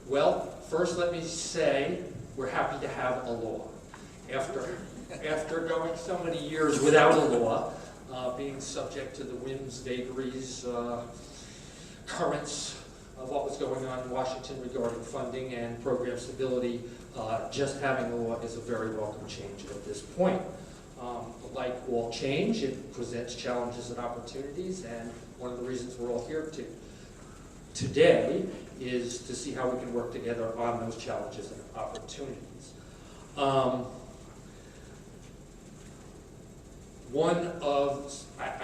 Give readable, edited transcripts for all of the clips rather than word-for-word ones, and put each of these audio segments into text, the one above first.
Well, first let me say we're happy to have a law. After going so many years without a law, being subject to the whims, vagaries, currents of what was going on in Washington regarding funding and program stability, just having a law is a very welcome change at this point. Like all change, it presents challenges and opportunities, and one of the reasons we're all here today is to see how we can work together on those challenges and opportunities. I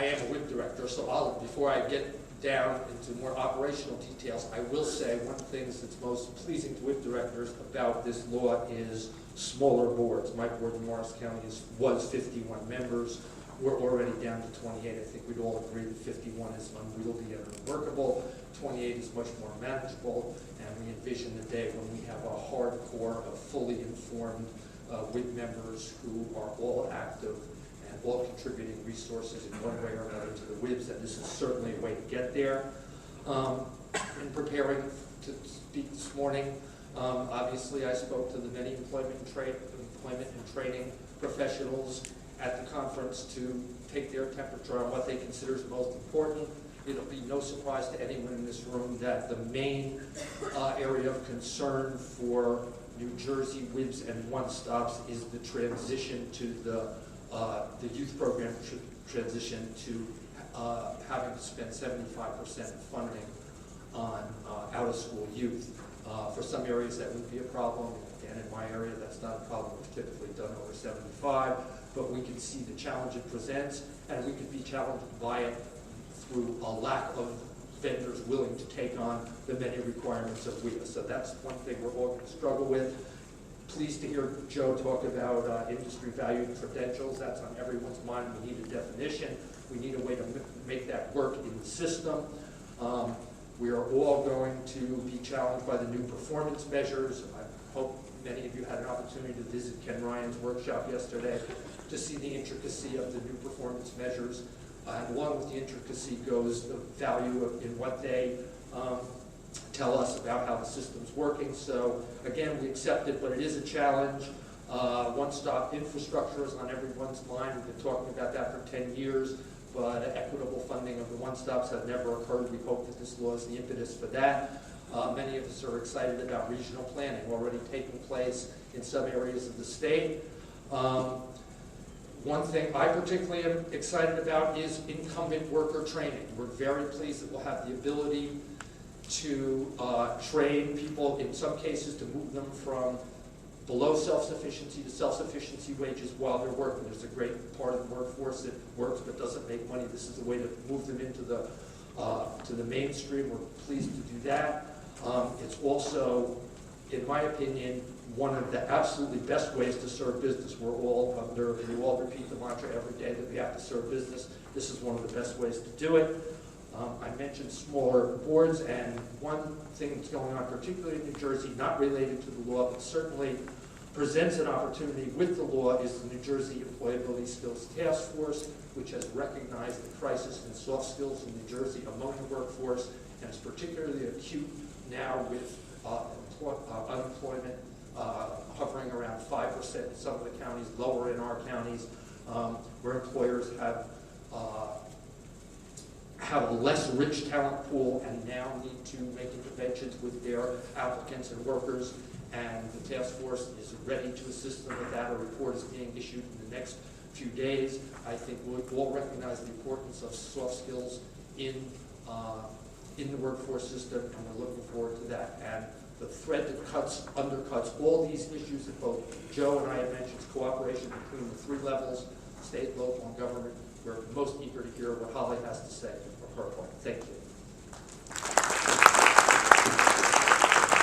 am a WIB director, so before I get down into more operational details, I will say one of the things that's most pleasing to WIB directors about this law is smaller boards. My board in Morris County was 51 members. We're already down to 28. I think we'd all agree that 51 is unwieldy and unworkable. 28 is much more manageable, and we envision the day when we have a hardcore of fully informed WIB members who are all active and all contributing resources in one way or another to the WIBs, and this is certainly a way to get there. In preparing to speak this morning, obviously I spoke to the many employment and training professionals at the conference to take their temperature on what they consider is most important. It'll be no surprise to anyone in this room that the main area of concern for New Jersey WIBs and one-stops is the transition to the youth program transition to having to spend 75% of funding on out-of-school youth. For some areas that would be a problem. Again, in my area, that's not a problem. It's typically done over 75, but we can see the challenge it presents, and we can be challenged by it through a lack of vendors willing to take on the many requirements of WIA. So that's one thing we're all going to struggle with. Pleased to hear Joe talk about industry valued credentials. That's on everyone's mind. We need a definition. We need a way to make that work in the system. We are all going to be challenged by the new performance measures. I hope many of you had an opportunity to visit Ken Ryan's workshop yesterday to see the intricacy of the new performance measures. And along with the intricacy goes the value in what they tell us about how the system's working. So again, we accept it, but it is a challenge. One-stop infrastructure is on everyone's mind. We've been talking about that for 10 years. But equitable funding of the one-stops have never occurred. We hope that this law is the impetus for that. Many of us are excited about regional planning already taking place in some areas of the state. One thing I particularly am excited about is incumbent worker training. We're very pleased that we'll have the ability to train people, in some cases, to move them from below self-sufficiency to self-sufficiency wages while they're working. There's a great part of the workforce that works but doesn't make money. This is a way to move them into the to the mainstream. We're pleased to do that. It's also, in my opinion, one of the absolutely best ways to serve business. We all repeat the mantra every day that we have to serve business. This is one of the best ways to do it. I mentioned smaller boards, and one thing that's going on, particularly in New Jersey, not related to the law, but certainly presents an opportunity with the law, is the New Jersey Employability Skills Task Force, which has recognized the crisis in soft skills in New Jersey among the workforce, and it's particularly acute now with unemployment hovering around 5% in some of the counties, lower in our counties, where employers have a less rich talent pool and now need to make interventions with their applicants and workers, and the task force is ready to assist them with that. A report is being issued in the next few days. I think we'll all recognize the importance of soft skills in the workforce system, and we're looking forward to that. And the thread that undercuts all these issues that both Joe and I have mentioned is cooperation between the three levels, state, local, and government. We're most eager to hear what Holly has to say for her part. Thank you.